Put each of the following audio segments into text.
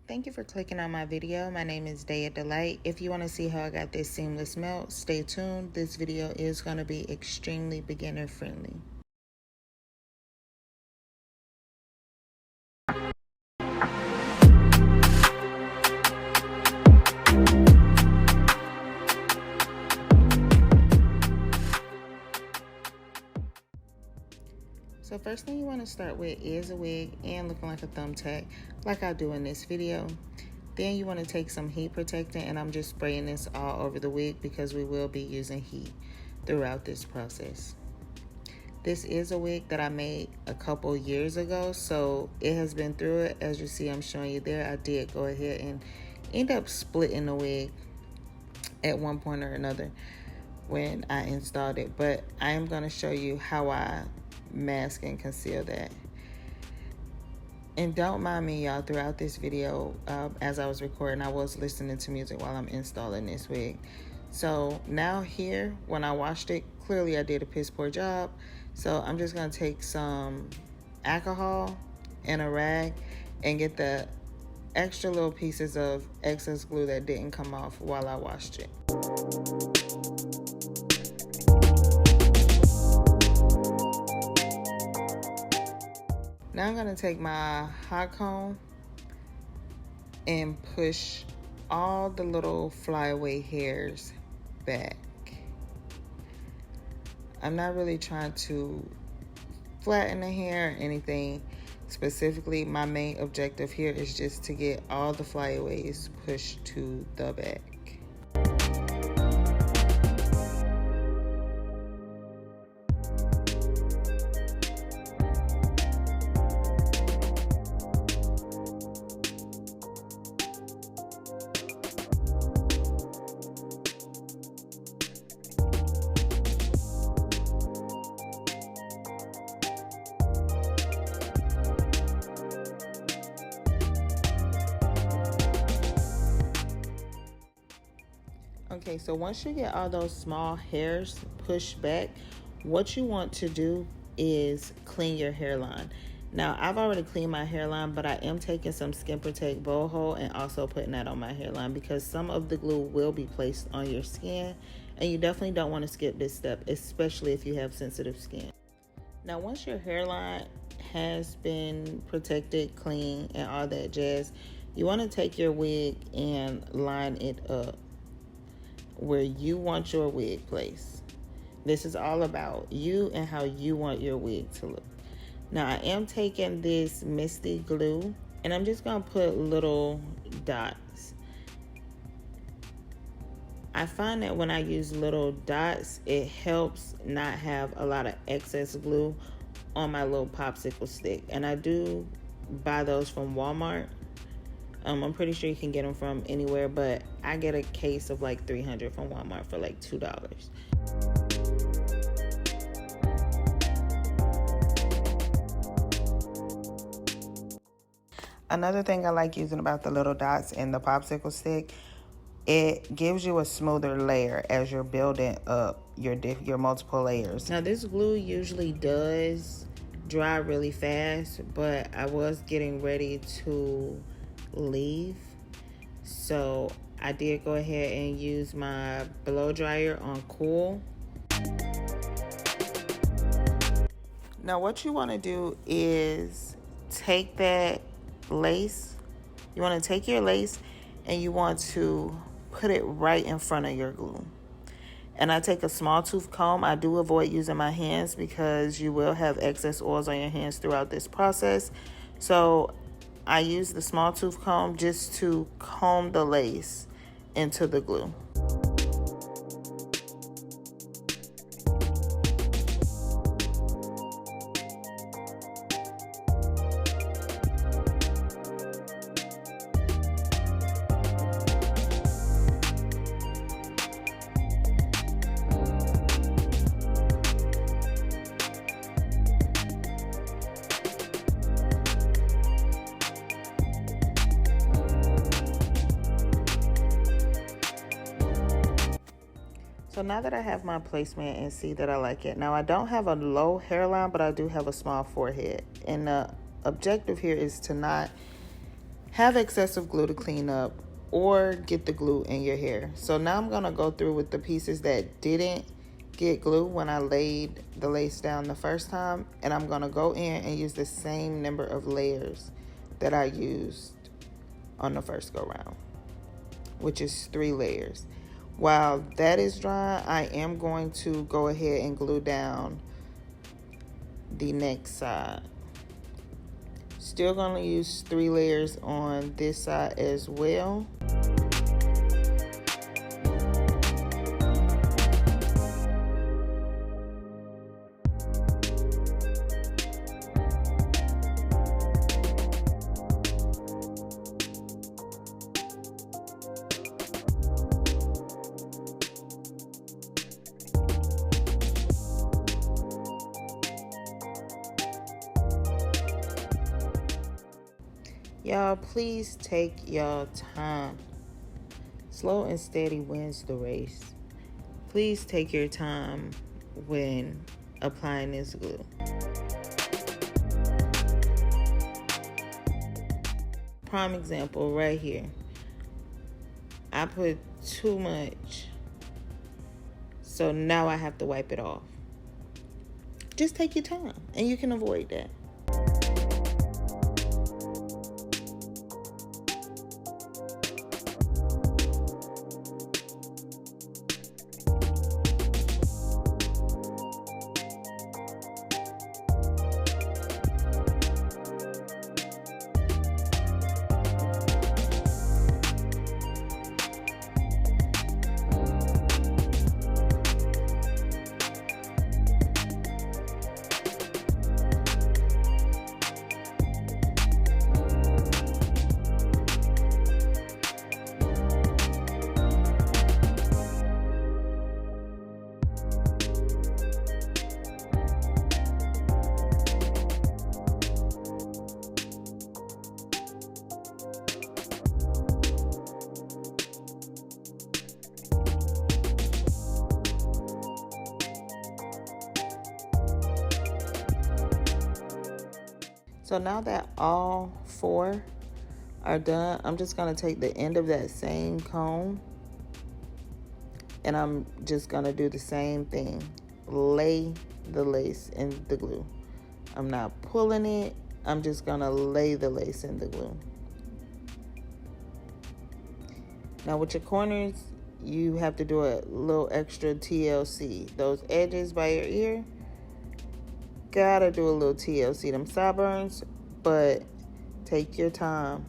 Thank you for clicking on my video. My name is Daya Dalight. If you want to see how I got this seamless melt, stay tuned. This video is going to be extremely beginner friendly. So first thing you want to start with is a wig and looking like a thumbtack like I do in this video. Then you want to take some heat protectant, and I'm just spraying this all over the wig because we will be using heat throughout this process. This is a wig that I made a couple years ago, so it has been through it. As you see, I'm showing you there. I did go ahead and end up splitting the wig at one point or another when I installed it, but I am going to show you how I mask and conceal that. And don't mind me, y'all, throughout this video, as I was recording, I was listening to music while I'm installing this wig. So now here, when I washed it, clearly I did a piss poor job. So I'm just gonna take some alcohol and a rag and get the extra little pieces of excess glue that didn't come off while I washed it. Now I'm gonna take my hot comb and push all the little flyaway hairs back. I'm not really trying to flatten the hair or anything specifically. My main objective here is just to get all the flyaways pushed to the back. Okay, so once you get all those small hairs pushed back, what you want to do is clean your hairline. Now, I've already cleaned my hairline, but I am taking some Skin Protect Bowl Hold and also putting that on my hairline because some of the glue will be placed on your skin, and you definitely don't want to skip this step, especially if you have sensitive skin. Now, once your hairline has been protected, clean, and all that jazz, you want to take your wig and line it up where you want your wig placed. This is all about you and how you want your wig to look. Now, I am taking this Misty glue and I'm just gonna put little dots. I find that when I use little dots, it helps not have a lot of excess glue on my little popsicle stick. And I do buy those from Walmart. I'm pretty sure you can get them from anywhere, but I get a case of like 300 from Walmart for like $2. Another thing I like using about the little dots in the popsicle stick, it gives you a smoother layer as you're building up your multiple layers. Now, this glue usually does dry really fast, but I was getting ready to leave, so I did go ahead and use my blow dryer on cool. Now, what you want to do is take that lace, you want to take your lace and you want to put it right in front of your glue. And I take a small tooth comb. I do avoid using my hands because you will have excess oils on your hands throughout this process, so I use the small tooth comb just to comb the lace into the glue. So now that I have my placement and see that I like it. Now, I don't have a low hairline, but I do have a small forehead. And the objective here is to not have excessive glue to clean up or get the glue in your hair. So now I'm gonna go through with the pieces that didn't get glue when I laid the lace down the first time, and I'm gonna go in and use the same number of layers that I used on the first go round, which is 3 layers. While that is dry, I am going to go ahead and glue down the next side. Still gonna use 3 layers on this side as well. Y'all, please take y'all time. Slow and steady wins the race. Please take your time when applying this glue. Prime example right here. I put too much, so now I have to wipe it off. Just take your time, and you can avoid that. So now that all 4 are done, I'm just going to take the end of that same comb and I'm just going to do the same thing. Lay the lace in the glue. I'm not pulling it. I'm just going to lay the lace in the glue. Now with your corners, you have to do a little extra TLC. Those edges by your ear, gotta do a little TLC, them sideburns, but take your time.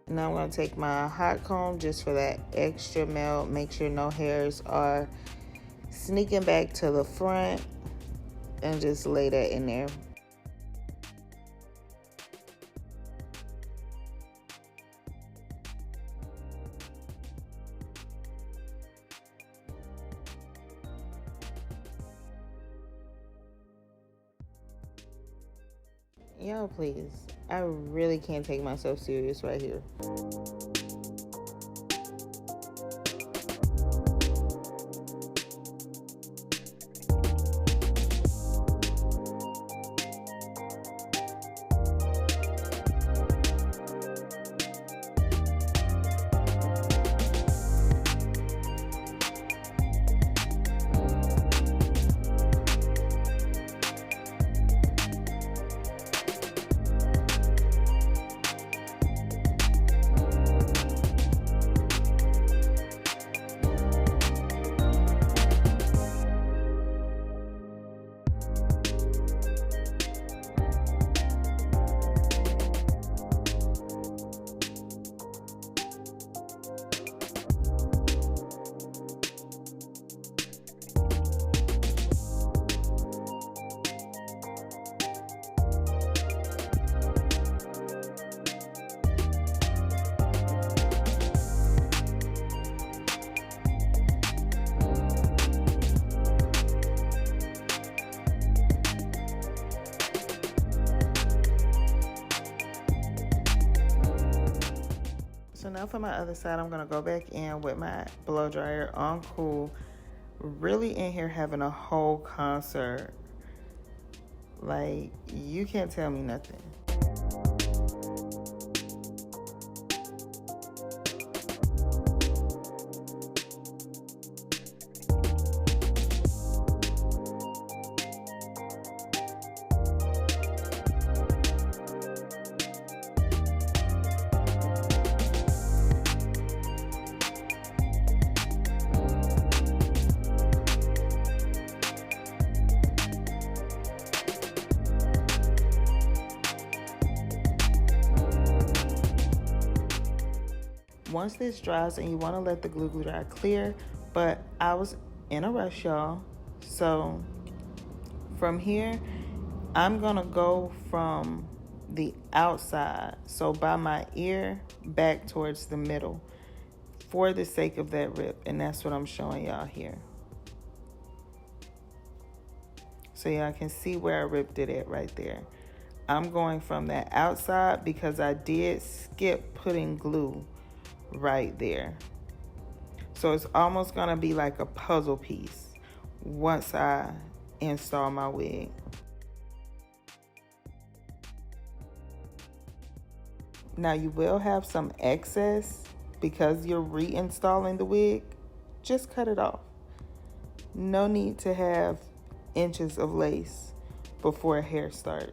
Now I'm gonna take my hot comb just for that extra melt. Make sure no hairs are sneaking back to the front and just lay that in there. Y'all, please, I really can't take myself serious right here. So now for my other side, I'm gonna go back in with my blow dryer on cool. really in here having a whole concert. Like, you can't tell me nothing. Once this dries, and you want to let the glue dry clear, but I was in a rush, y'all. So from here, I'm gonna go from the outside, so by my ear, back towards the middle, for the sake of that rip, and that's what I'm showing y'all here. So y'all can see where I ripped it at right there. I'm going from that outside because I did skip putting glue right there. So it's almost gonna be like a puzzle piece once I install my wig. Now you will have some excess because you're reinstalling the wig. Just cut it off. No need to have inches of lace before hair starts.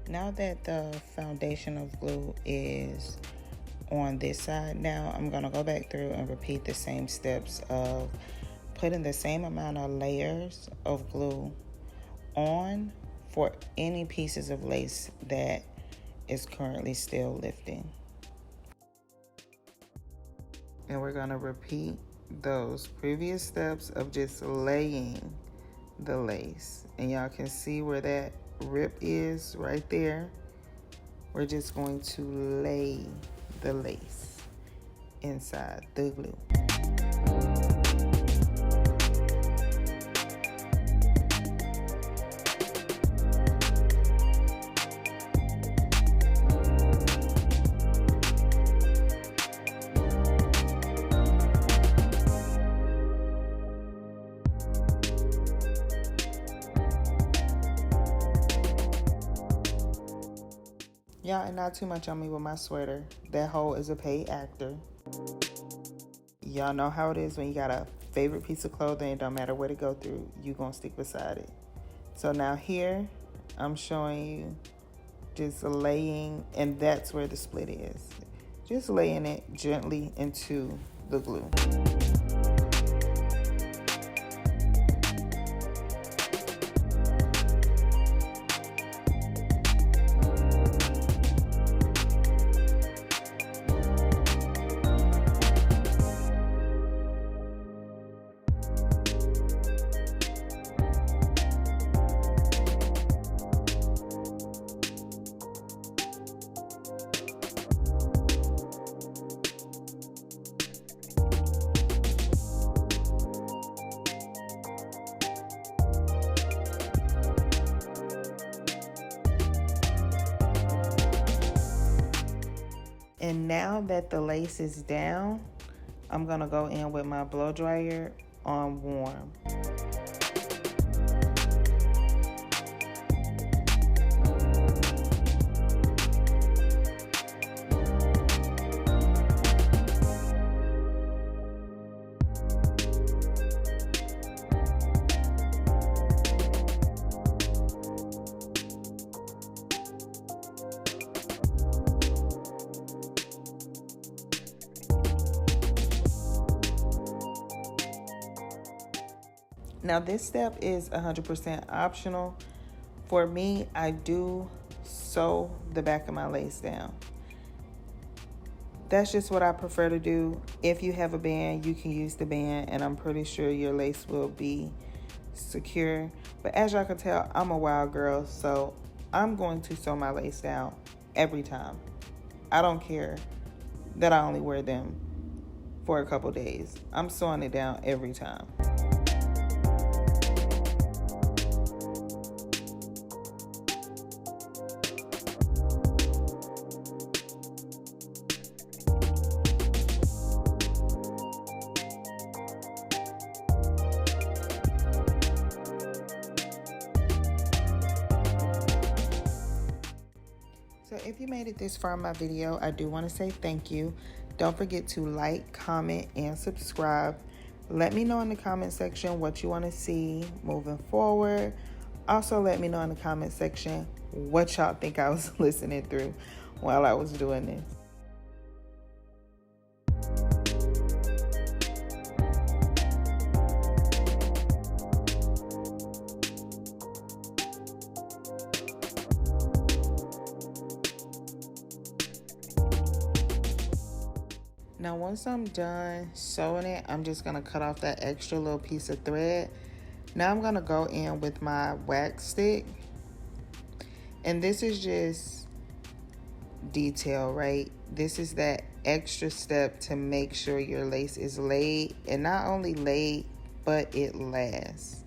Now that the foundation of glue is on this side, now I'm gonna go back through and repeat the same steps of putting the same amount of layers of glue on for any pieces of lace that is currently still lifting. And we're gonna repeat those previous steps of just laying the lace. And y'all can see where that rip is right there. We're just going to lay the lace inside the glue. Y'all, and not too much on me with my sweater. That hoe is a paid actor. Y'all know how it is when you got a favorite piece of clothing, it don't matter what it go through, you gonna stick beside it. So now here, I'm showing you just laying, and that's where the split is. Just laying it gently into the glue. And now that the lace is down, I'm gonna go in with my blow dryer on warm. Now this step is 100% optional. For me, I do sew the back of my lace down. That's just what I prefer to do. If you have a band, you can use the band, and I'm pretty sure your lace will be secure. But as y'all can tell, I'm a wild girl, so I'm going to sew my lace down every time. I don't care that I only wear them for a couple days. I'm sewing it down every time. So if you made it this far in my video, I do want to say thank you. Don't forget to like, comment, and subscribe. Let me know in the comment section what you want to see moving forward. Also, let me know in the comment section what y'all think I was listening through while I was doing this. Now, once I'm done sewing it, I'm just going to cut off that extra little piece of thread. Now I'm going to go in with my wax stick. And this is just detail, right? This is that extra step to make sure your lace is laid. And not only laid, but it lasts.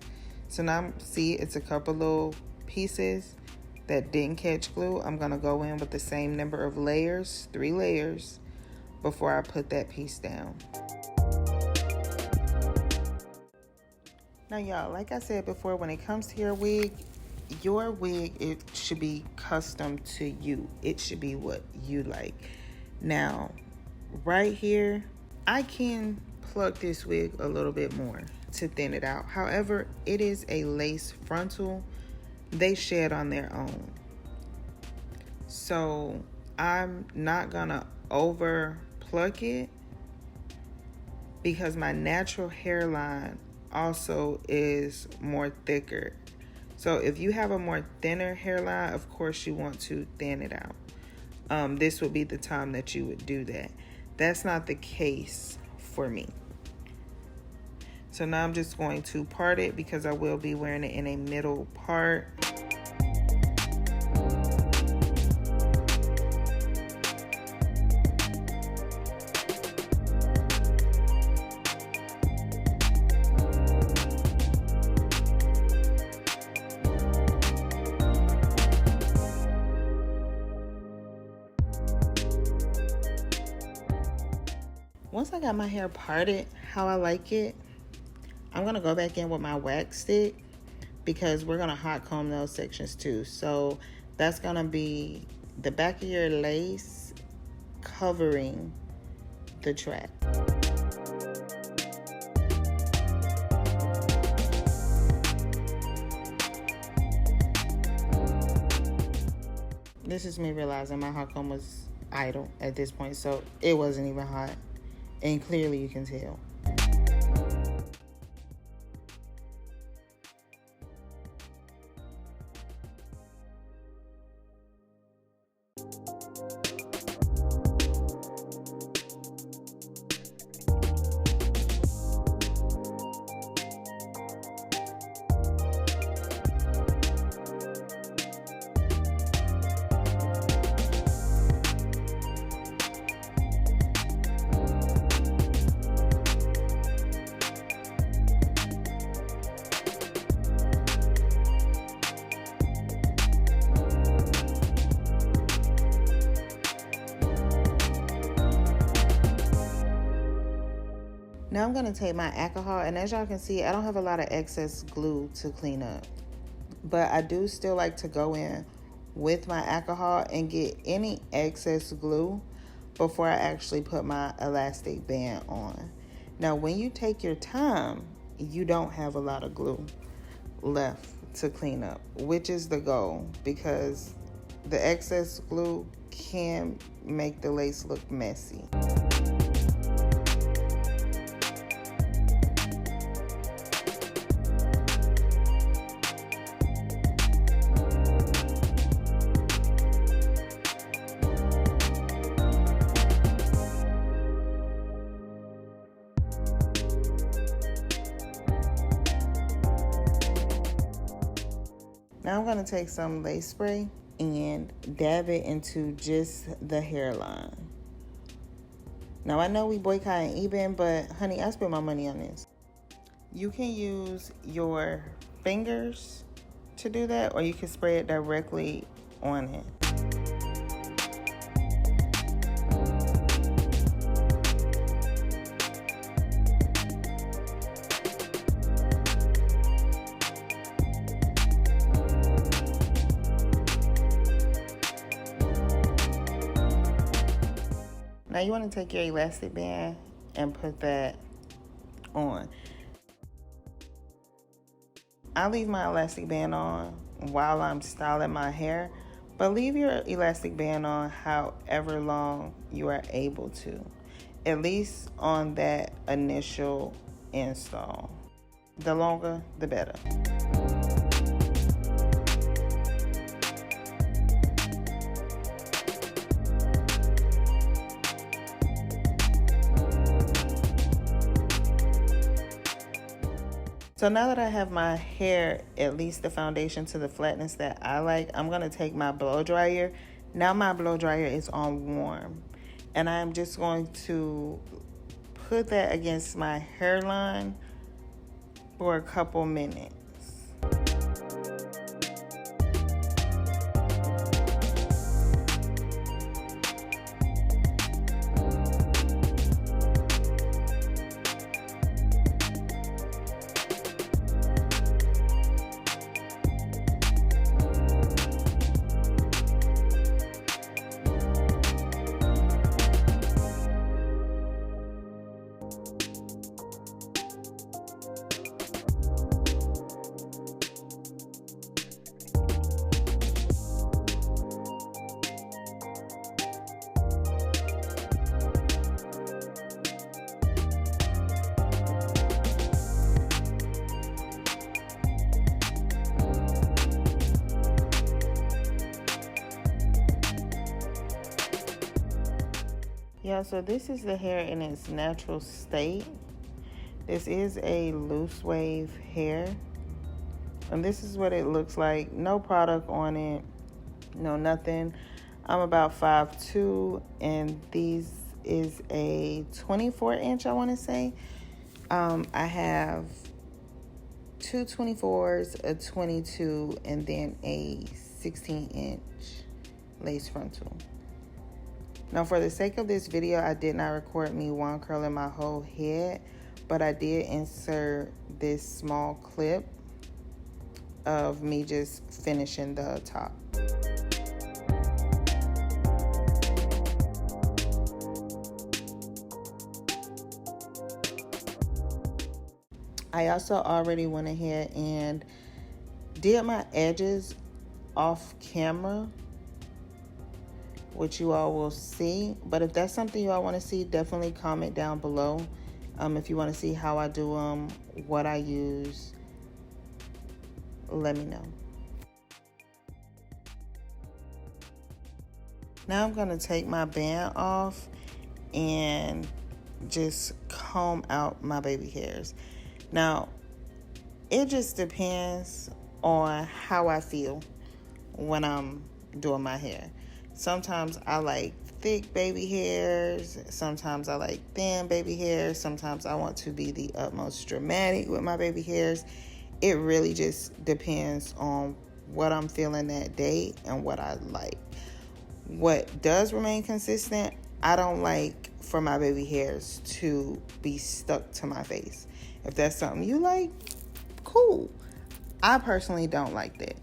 So now, see, it's a couple little pieces that didn't catch glue. I'm going to go in with the same number of layers, 3 layers, before I put that piece down. Now y'all, like I said before, when it comes to your wig, it should be custom to you. It should be what you like. Now, right here, I can plug this wig a little bit more to thin it out. However, it is a lace frontal. They shed on their own. So I'm not gonna over pluck it because my natural hairline also is more thicker. So if you have a more thinner hairline, of course you want to thin it out. This would be the time that you would do that. That's not the case for me. So now I'm just going to part it because I will be wearing it in a middle part. Once I got my hair parted how I like it, I'm going to go back in with my wax stick because we're going to hot comb those sections too. So that's going to be the back of your lace covering the track. This is me realizing my hot comb was idle at this point, so it wasn't even hot. And clearly you can tell. Now I'm going to take my alcohol, and as y'all can see, I don't have a lot of excess glue to clean up. But I do still like to go in with my alcohol and get any excess glue before I actually put my elastic band on. Now, when you take your time, you don't have a lot of glue left to clean up, which is the goal, because the excess glue can make the lace look messy. Now I'm going to take some lace spray and dab it into just the hairline. Now I know we boycotting eBay, but honey, I spent my money on this. You can use your fingers to do that, or you can spray it directly on it. Now you want to take your elastic band and put that on. I leave my elastic band on while I'm styling my hair, but leave your elastic band on however long you are able to, at least on that initial install. The longer, the better. So now that I have my hair, at least the foundation to the flatness that I like, I'm going to take my blow dryer. Now my blow dryer is on warm. And I'm just going to put that against my hairline for a couple minutes. Yeah, so this is the hair in its natural state. This is a loose wave hair. And this is what it looks like. No product on it. No nothing. I'm about 5'2", and these is a 24-inch, I want to say. I have two 24s, a 22, and then a 16-inch lace frontal. Now, for the sake of this video, I did not record me wand curling my whole head, but I did insert this small clip of me just finishing the top. I also already went ahead and did my edges off camera, which you all will see. But if that's something you all want to see, definitely comment down below. If you want to see how I do them, what I use, let me know. Now I'm going to take my band off and just comb out my baby hairs. Now, it just depends on how I feel when I'm doing my hair. Sometimes I like thick baby hairs. Sometimes I like thin baby hairs. Sometimes I want to be the utmost dramatic with my baby hairs. It really just depends on what I'm feeling that day and what I like. What does remain consistent, I don't like for my baby hairs to be stuck to my face. If that's something you like, cool. I personally don't like that.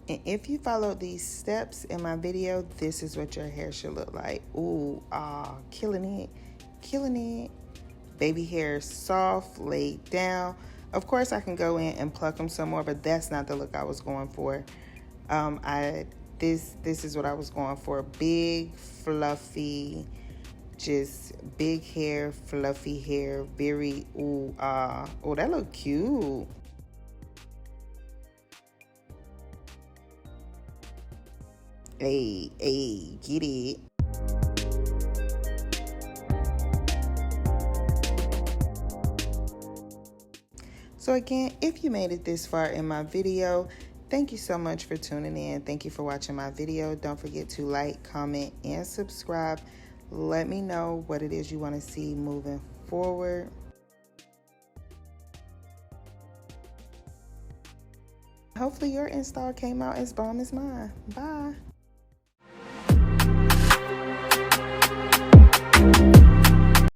And if you followed these steps in my video, this is what your hair should look like. Ooh, killing it, killing it. Baby hair soft, laid down. Of course, I can go in and pluck them some more, but that's not the look I was going for. This is what I was going for. Big, fluffy, Just big hair, fluffy hair, very, ooh, oh, that look cute. Hey, get it. So again, if you made it this far in my video, thank you so much for tuning in. Thank you for watching my video. Don't forget to like, comment, and subscribe. Let me know what it is you want to see moving forward. Hopefully your install came out as bomb as mine. Bye.